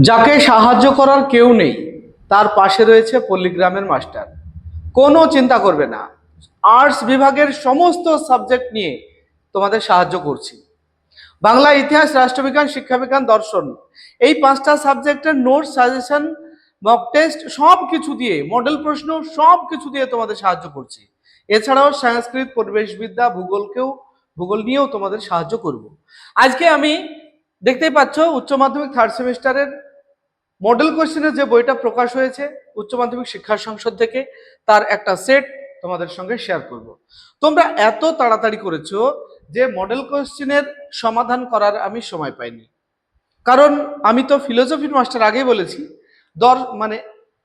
যাকে সাহায্য করার কেউ নেই তার পাশে রয়েছে পল্লীগ্রামের মাস্টার। কোনো চিন্তা করবে না, আর্টস বিভাগের সমস্ত সাবজেক্ট নিয়ে তোমাদের সাহায্য করছি। বাংলা, ইতিহাস, রাষ্ট্রবিজ্ঞান, শিক্ষাবিজ্ঞান, দর্শন, এই পাঁচটা সাবজেক্টের নোট, সাজেশন, মক টেস্ট সব কিছু দিয়ে, মডেল প্রশ্ন সব কিছু দিয়ে তোমাদের সাহায্য করছি। এছাড়াও সংস্কৃত, পরিবেশবিদ্যা, ভূগোল নিয়েও তোমাদের সাহায্য করব। আজকে আমি দেখতেই পাচ্ছ উচ্চ মাধ্যমিক থার্ড সেমিস্টারের মডেল কোশ্চেনের যে বইটা প্রকাশ হয়েছে উচ্চ মাধ্যমিক শিক্ষা সংসদ থেকে, তার একটা সেট তোমাদের সঙ্গে শেয়ার করব। তোমরা এত তাড়াতাড়ি করেছো যে মডেল কোশ্চেনের সমাধান করার আমি সময় পাইনি, কারণ আমি তো ফিলোসফির মাস্টার আগেই বলেছি। মানে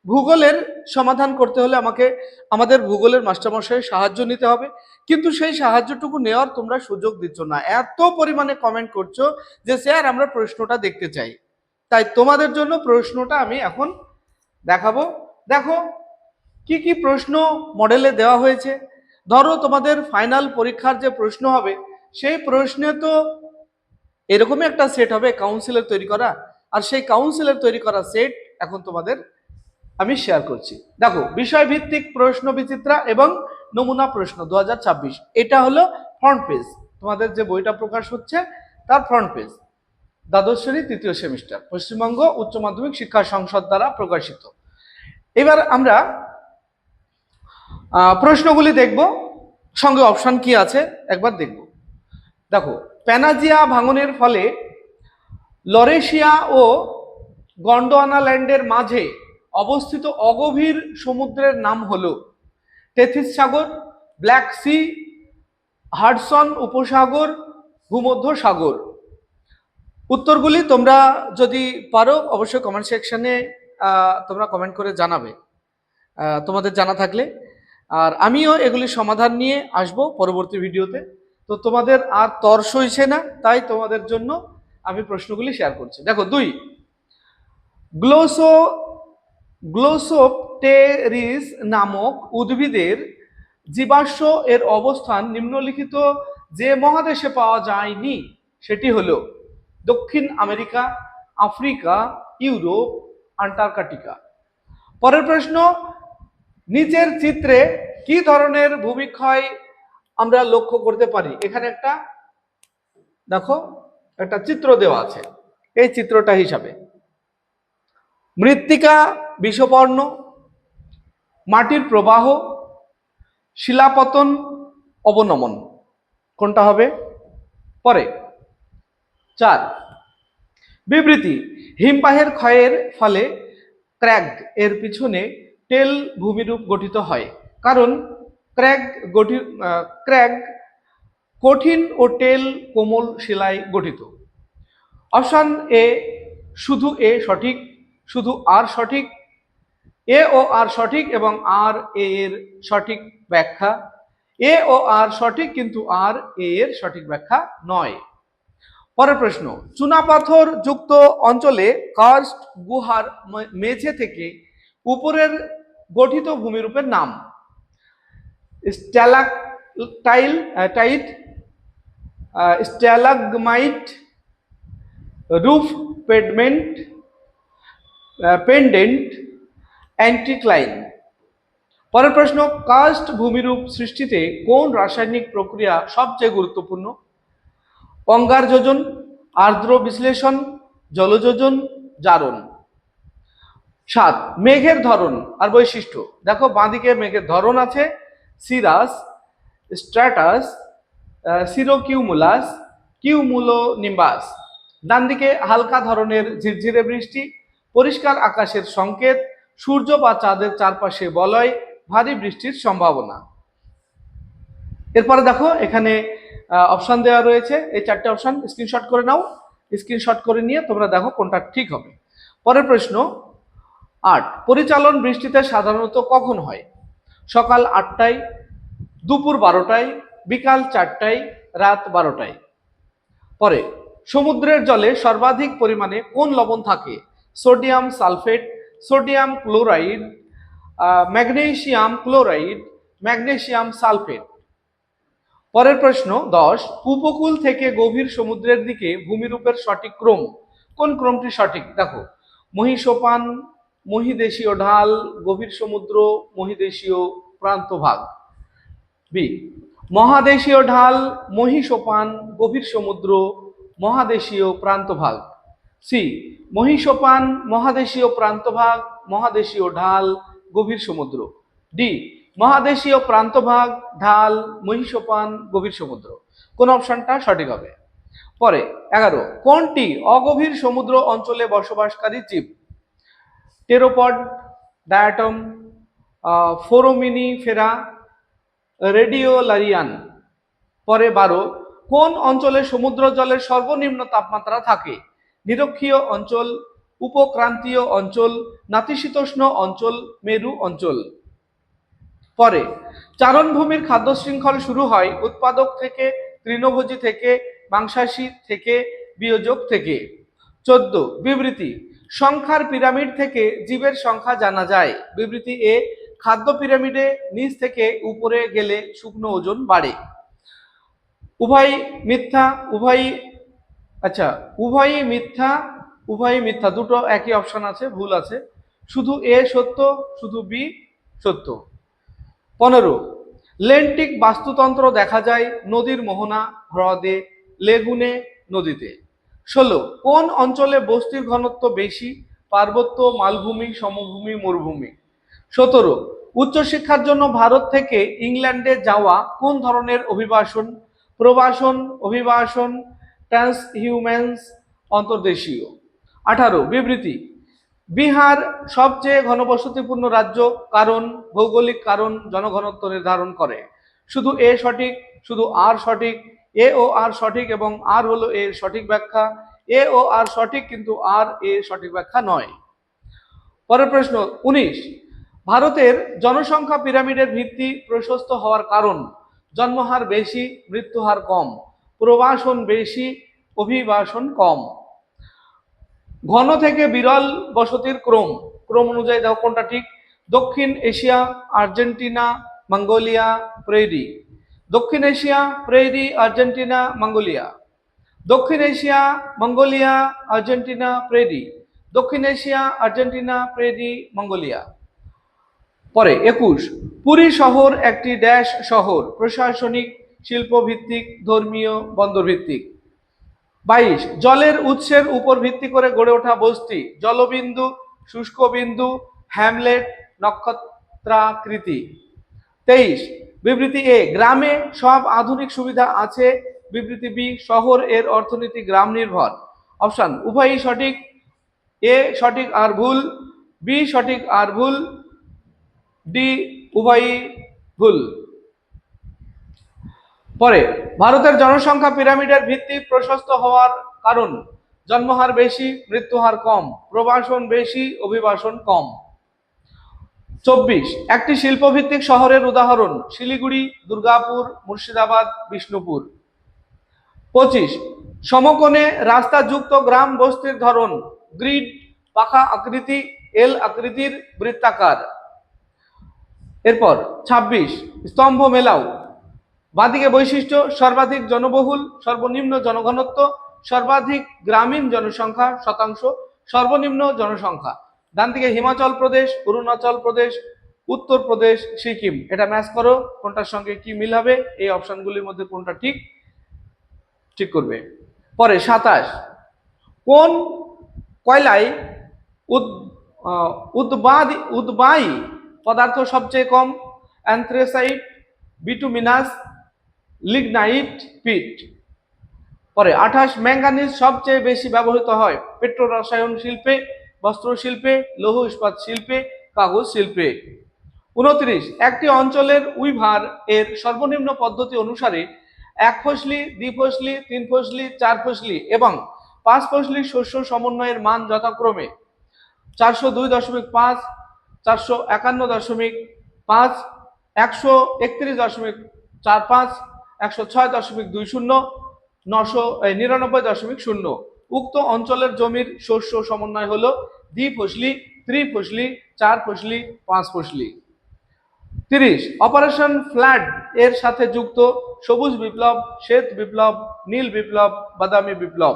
ভূগোলের সমাধান করতে হলে আমাদের ভূগোলের মাস্টারমশাইয়ের সাহায্য নিতে হবে, কিন্তু সেই সাহায্যটুকু নেওয়ার তোমরা সুযোগ দিচ্ছ না। এত পরিমাণে কমেন্ট করছো যে স্যার আমরা প্রশ্নটা দেখতে চাই, তাই তোমাদের জন্য প্রশ্নটা আমি এখন দেখাবো। দেখো কি কি প্রশ্ন মডেলে দেওয়া হয়েছে। ধরো তোমাদের ফাইনাল পরীক্ষার যে প্রশ্ন হবে সেই প্রশ্নে তো এরকমই একটা সেট হবে কাউন্সিলের তৈরি করা, আর সেই কাউন্সিলের তৈরি করা সেট এখন তোমাদের আমি শেয়ার করছি। দেখো, বিষয় ভিত্তিক প্রশ্ন বিচিত্রা এবং নমুনা প্রশ্ন 2026, এটা হলো ফ্রন্ট পেজ। তোমাদের যে বইটা প্রকাশ হচ্ছে তার ফ্রন্ট পেজ, দ্বাদশ শ্রেণী তৃতীয় সেমিস্টার, পশ্চিমবঙ্গ উচ্চ মাধ্যমিক শিক্ষা সংসদ দ্বারা প্রকাশিত। এবার আমরা প্রশ্নগুলি দেখব, সঙ্গে অপশন কি আছে একবার দেখব। দেখো, প্যানাজিয়া ভাঙনের ফলে লরেশিয়া ও গন্ডোয়ানা ল্যান্ডের মাঝে অবস্থিত অগভীর সমুদ্রের নাম হলো টেথিস সাগর, ব্ল্যাক সি, হাডসন উপসাগর, ভূমধ্য সাগর। উত্তরগুলি তোমরা যদি পারো অবশ্যই কমেন্ট সেকশনে তোমরা কমেন্ট করে জানাবে তোমাদের জানা থাকলে, আর আমিও এগুলির সমাধান নিয়ে আসব পরবর্তী ভিডিওতে। তো তোমাদের আর তর সইছে না, তাই তোমাদের জন্য আমি প্রশ্নগুলি শেয়ার করছি। দেখো, 2, গ্লোসোপটেরিস নামক উদ্ভিদের জীবাশ্ম এর অবস্থান নিম্নলিখিত যে মহাদেশে পাওয়া যায়নি সেটি হলো দক্ষিণ আমেরিকা, আফ্রিকা, ইউরোপ, আন্টার্কটিকা। পরের প্রশ্ন, নিচের চিত্রে কি ধরনের ভূমিক্ষয় আমরা লক্ষ্য করতে পারি। এখানে একটা দেখো একটা চিত্র দেওয়া আছে, এই চিত্রটা হিসাবে মৃত্তিকা বিষপর্ণ, মাটির প্রবাহ, শিলাপতন, অবনমন, কোনটা হবে? পরে 4, বিবৃতি, হিমবাহের ক্ষয়ের ফলে ক্র্যাগ এর পিছনে টেল ভূমিরূপ গঠিত হয়, কারণ ক্র্যাগ কঠিন ও টেল কোমল শিলায় গঠিত। অপশন এ শুধু এ সঠিক, শুধু আর সঠিক, এ ও আর সঠিক এবং আর এ এর সঠিক ব্যাখ্যা। এ ও আর সঠিক, কিন্তু আর এ এর সঠিক ব্যাখ্যা নয়। পরের প্রশ্ন, চুনাপাথর যুক্ত অঞ্চলে কার্স্ট গুহার মেঝে থেকে উপরের গঠিত ভূমিরূপের নাম স্ট্যালাকটাইট, স্ট্যালাগমাইট, রুফ পেন্ডেন্ট, অ্যান্টিক্লাইন। পরের প্রশ্ন, কার্স্ট ভূমিরূপ সৃষ্টিতে কোন রাসায়নিক প্রক্রিয়া সবচেয়ে গুরুত্বপূর্ণ? অঙ্গার যোজন, আর্দ্র বিশ্লেষণ, জলযোজন, জারণ। 7, মেঘের ধরন আর বৈশিষ্ট্য। দেখো, বাঁদিকে মেঘের ধরন আছে সিরাস, স্ট্র্যাটাস, সিরোকিউমুলাস, কিউমুলোনিম্বাস। ডান দিকে হালকা ধরনের ঝিরঝিরে বৃষ্টি, পরিষ্কার আকাশের সংকেত, সূর্য বা চাঁদের চারপাশে বলয়, ভারী বৃষ্টির সম্ভাবনা। এরপরে দেখো এখানে অপশন দেওয়া রয়েছে, এই 4টে অপশন স্ক্রিনশট করে নাও। স্ক্রিনশট করে নিয়ে তোমরা দেখো কোনটা ঠিক হবে। পরের প্রশ্ন 8, পরিচালন বৃষ্টিতে সাধারণত কখন হয়? সকাল 8টায়, দুপুর 12টায়, বিকাল 4টায়, রাত 12টায়। পরে, সমুদ্রের জলে সর্বাধিক পরিমাণে কোন লবণ থাকে? Sodium sulphate, sodium chloride, magnesium chloride, magnesium sulphate. পরের প্রশ্ন 10, উপকূল থেকে গভীর সমুদ্রের দিকে ভূমিরূপের সঠিক ক্রম, কোন ক্রমটি সঠিক? দেখো, মহীসোপান, মহিদেশীয় ঢাল, গভীর সমুদ্র, মহিদেশীয় প্রান্তভাগ। বি, মহাদেশীয় ঢাল, মহীসোপান, গভীর সমুদ্র, মহাদেশীয় প্রান্তভাগ। সি, মহীসোপান, মহাদেশীয় প্রান্তভাগ, মহাদেশীয় ঢাল, গভীর সমুদ্র। ডি, মহাদেশীয় প্রান্তভাগ, ঢাল, মহীসোপান, গভীর সমুদ্র। কোন অপশনটা সঠিক হবে? পরে 11, কোনটি অগভীর সমুদ্র অঞ্চলে বসবাসকারী জীব? টেরোপড, ডায়াটম, ফোরামিনিফেরা, রেডিওলারিয়ান। পরে 12, কোন অঞ্চলে সমুদ্র জলের সর্বনিম্ন তাপমাত্রা থাকে? নিরক্ষীয় অঞ্চল, উপক্রান্তীয় অঞ্চল, নাতিশীতোষ্ণ অঞ্চল, মেরু অঞ্চল। পরে চারণভূমির খাদ্য শৃঙ্খল শুরু হয় উৎপাদক থেকে, তৃণভোজী থেকে, মাংসাশী থেকে, বিয়োজক থেকে। 14, বিবৃতি, সংখ্যার পিরামিড থেকে জীবের সংখ্যা জানা যায়। বিবৃতি এ, খাদ্য পিরামিডে নিচ থেকে উপরে গেলে শুকনো ওজন বাড়ে। উভয় মিথ্যা, উভয়ই মিথ্যা, দুটো একই অপশন আছে, ভুল আছে। শুধু এ সত্য, শুধু বি সত্য। 15, লেন্টিক বাস্তুতন্ত্র দেখা যায় নদীর মোহনা, হ্রদে, লেগুনে, নদীতে। 16, কোন অঞ্চলে বস্তির ঘনত্ব বেশি? পার্বত্য, মালভূমি, সমভূমি, মরুভূমি। 17, উচ্চশিক্ষার জন্য ভারত থেকে ইংল্যান্ডে যাওয়া কোন ধরনের অভিবাসন? প্রবাসন, অভিবাসন, ট্রান্সহিউম্যান্স, অন্তর্দেশীয়। 18, বিবৃতি, বিহার সবচেয়ে ঘনবসতিপূর্ণ রাজ্য, কারণ ভৌগোলিক কারণ জনঘনত্ব নির্ধারণ করে। শুধু এ সঠিক, শুধু আর সঠিক, এ ও আর সঠিক এবং আর হলো এর সঠিক ব্যাখ্যা। এ ও আর সঠিক কিন্তু আর এর সঠিক ব্যাখ্যা নয়। পরের প্রশ্ন 19, ভারতের জনসংখ্যা পিরামিডের ভিত্তি প্রশস্ত হওয়ার কারণ? জন্মহার বেশি, মৃত্যুহার কম, প্রবাসন বেশি, অভিবাসন কম। ঘন থেকে বিরল বসতির ক্রম অনুযায়ী দেখো কোনটা ঠিক। দক্ষিণ এশিয়া, আর্জেন্টিনা, মঙ্গোলিয়া, প্রেরি। দক্ষিণ এশিয়া, প্রেরি, আর্জেন্টিনা, মঙ্গোলিয়া। দক্ষিণ এশিয়া, মঙ্গোলিয়া, আর্জেন্টিনা, প্রেরি। দক্ষিণ এশিয়া, আর্জেন্টিনা, প্রেরি, মঙ্গোলিয়া। পরে 21, পুরী শহর একটি ড্যাশ শহর, প্রশাসনিক, শিল্পভিত্তিক, ধর্মীয়, বন্দর ভিত্তিক। 22, জলের উৎসের উপর ভিত্তি করে গড়ে ওঠা বস্তি? জলবিন্দু, শুষ্ক বিন্দু, হ্যামলেট, নক্ষত্রাকৃতি। 23, বিবৃতি এ, গ্রামে সব আধুনিক সুবিধা আছে। বিবৃতি বি, শহর এর অর্থনীতি গ্রাম নির্ভর। অপশন উভয়ই সঠিক, এ সঠিক আর ভুল, বি সঠিক আর ভুল, ডি উভয়ই ভুল। পরে ভারতের জনসংখ্যা পিরামিডের ভিত্তি প্রশস্ত হওয়ার কারণ? জন্মহার বেশি, মৃত্যুহার কম, প্রবাসন বেশি, অভিবাসন কম। 24, একটি শিল্পভিত্তিক শহরের উদাহরণ? শিলিগুড়ি, দুর্গাপুর, মুর্শিদাবাদ, বিষ্ণুপুর। 25, সমকোণে রাস্তা যুক্ত গ্রাম বস্তির ধরন? গ্রিড, পাখা আকৃতি, এল আকৃতির, বৃত্তাকার। এরপর 26, স্তম্ভ মেলাও। বাঁদিকে বৈশিষ্ট্য: সর্বাধিক জনবহুল, সর্বনিম্ন জনঘনত্ব, সর্বাধিক গ্রামীণ জনসংখ্যা শতাংশ, সর্বনিম্ন জনসংখ্যা। ডান দিকে হিমাচল প্রদেশ, অরুণাচল প্রদেশ, উত্তরপ্রদেশ, সিকিম। এটা ম্যাচ করো, কোনটার সঙ্গে কি মিল হবে, এই অপশনগুলির মধ্যে কোনটা ঠিক ঠিক করবে। পরে 27, কোন কয়লায় উদ্বায়ী পদার্থ সবচেয়ে কম? অ্যান্থ্রাসাইট, বিটুমিনাস, লিগনাইট, পিট। পরে 28, ম্যাঙ্গানিজ সবচেয়ে বেশি ব্যবহৃত হয়? পেট্রোরসায়ন শিল্পে, বস্ত্র শিল্পে, লৌহ ইস্পাত শিল্পে, কাগজ শিল্পে। 29, একটি অঞ্চলের উইভার এর সর্বনিম্ন পদ্ধতি অনুসারে 1 ফসলি, 2 ফসলি, 3 ফসলি, 4 ফসলি এবং 5 ফসলি শস্য সমন্বয়ের মান যথাক্রমে 402.5, 451.5, 131.45, 106.20, 999.0। উক্ত অঞ্চলের জমির শস্য সমন্বয় হলো দ্বিফসলি, ত্রিফসলি, 4 ফসলি, 5 ফসলি। 30, অপারেশন ফ্লাড এর সাথে যুক্ত? সবুজ বিপ্লব, শ্বেত বিপ্লব, নীল বিপ্লব, বাদামি বিপ্লব।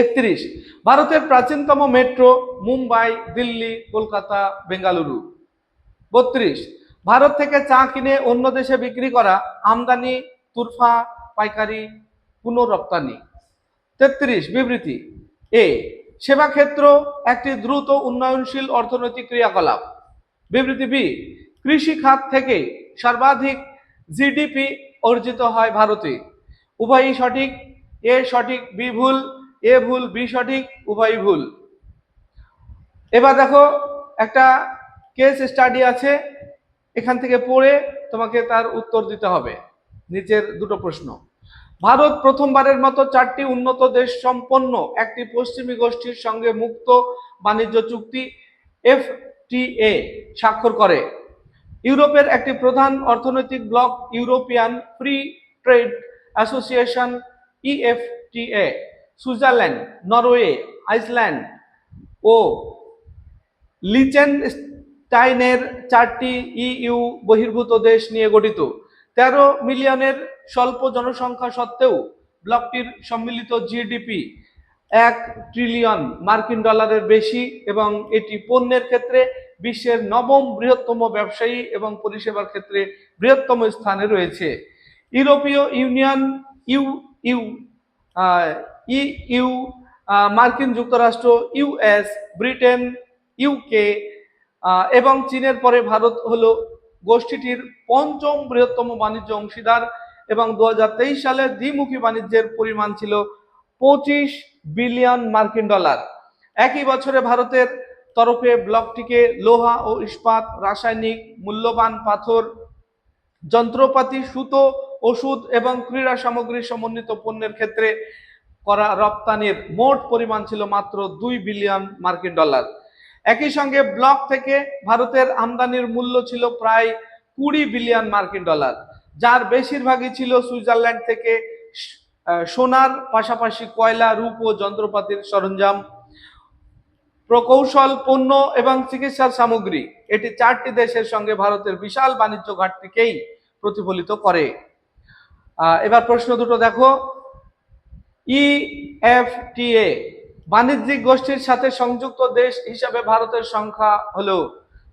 31, ভারতের প্রাচীনতম মেট্রো মুম্বাই, দিল্লি, কলকাতা, বেঙ্গালুরু। 32, ভারত থেকে চা কিনে অন্য দেশে বিক্রি করা আমদানি, তুরফা, পাইকারি, পুনঃরপ্তানি। 33, বিবৃতি এ, সেবা ক্ষেত্র একটি দ্রুত উন্নয়নশীল অর্থনৈতিক ক্রিয়াকলাপ। বিবৃতি বি, কৃষি খাত থেকে সর্বাধিক জিডিপি অর্জিত হয় ভারতে। উভয়ই সঠিক, এ সঠিক, বি ভুল, এ ভুল, বি সঠিক, উভয়ই ভুল। এবার দেখো একটা কেস স্টাডি আছে, এখান থেকে পড়ে তোমাকে তার উত্তর দিতে হবে। নিচের দুটো প্রশ্ন, ভারত প্রথমবারের মতো 4টি উন্নত দেশ সম্পন্ন একটি পশ্চিমী গোষ্ঠীর সঙ্গে মুক্ত বাণিজ্য চুক্তি এফটিএ স্বাক্ষর করে। ইউরোপের একটি প্রধান অর্থনৈতিক block European Free Trade Association EFTA Switzerland, Norway, Iceland ও লিচেনস্টাইনের 4টি ইইউ বহির্ভূত দেশ নিয়ে গঠিত। 13 মিলিয়নের স্বল্প জনসংখ্যা সত্ত্বেও ব্লকটির সম্মিলিত জিডিপি 1 ট্রিলিয়ন মার্কিন ডলারের বেশি এবং এটি পণ্যের ক্ষেত্রে বিশ্বের 9ম বৃহত্তম ব্যবসায়ী এবং পরিষেবার ক্ষেত্রে বৃহত্তম স্থানে রয়েছে। ইউরোপীয় ইউনিয়ন, ইউ ইউ মার্কিন যুক্তরাষ্ট্র, ইউএস, ব্রিটেন, ইউকে এবং চীনের পরে ভারত হলো গোষ্ঠীটির 5ম বৃহত্তম বাণিজ্য অংশীদার এবং 2023 সালে দ্বিমুখী বাণিজ্যের পরিমাণ ছিল 25 বিলিয়ন মার্কিন ডলার। একই বছরে ভারতের তরফে ব্লকটিকে লোহা ও ইস্পাত, রাসায়নিক, মূল্যবান পাথর, যন্ত্রপাতি, সুতো, ওষুধ এবং ক্রীড়া সামগ্রীর সমন্বিত পণ্যের ক্ষেত্রে করা রপ্তানির মোট পরিমাণ ছিল মাত্র 2 বিলিয়ন মার্কিন ডলার। একই সঙ্গে ব্লক থেকে ভারতের আমদানির মূল্য ছিল প্রায় 20 বিলিয়ন মার্কিন ডলার, যার বেশিরভাগই ছিল সুইজারল্যান্ড থেকে সোনার পাশাপাশি কয়লা, রূপ ও যন্ত্রপাতির সরঞ্জাম, প্রকৌশল পণ্য এবং চিকিৎসার সামগ্রী। এটি 4টি দেশের সঙ্গে ভারতের বিশাল বাণিজ্য ঘাটতিকেই প্রতিফলিত করে। এবার প্রশ্ন দুটো দেখো, ইএফটিএ বাণিজ্যিক গোষ্ঠীর সাথে সংযুক্ত দেশ হিসাবে ভারতের সংখ্যা হলো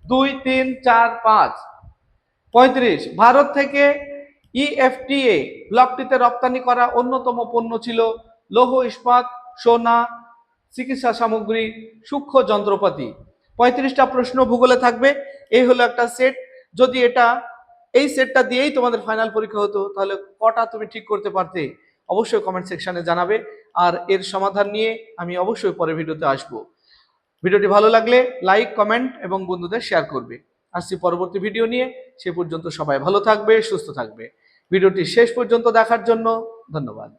2, 3, 4, 5। 35, ভারত থেকে ইএফটিএ ব্লকটিতে রপ্তানি করা অন্যতম পণ্য ছিল লৌহ ইস্পাত, সোনা, চিকিৎসা সামগ্রী, সূক্ষ্ম যন্ত্রপাতি। 35টা প্রশ্ন ভূগোলে থাকবে। এই হলো একটা সেট। যদি এই সেটটা দিয়েই তোমাদের ফাইনাল পরীক্ষা হতো তাহলে কটা তুমি ঠিক করতে পারতে অবশ্যই কমেন্ট সেকশনে জানাবে, আর এর সমাধান নিয়ে আমি অবশ্যই পরের ভিডিওতে আসবো। ভিডিওটি ভালো লাগলে লাইক, কমেন্ট এবং বন্ধুদের শেয়ার করবে। আসছি পরবর্তী ভিডিও নিয়ে, সে পর্যন্ত সবাই ভালো থাকবে, সুস্থ থাকবে। ভিডিওটি শেষ পর্যন্ত দেখার জন্য ধন্যবাদ।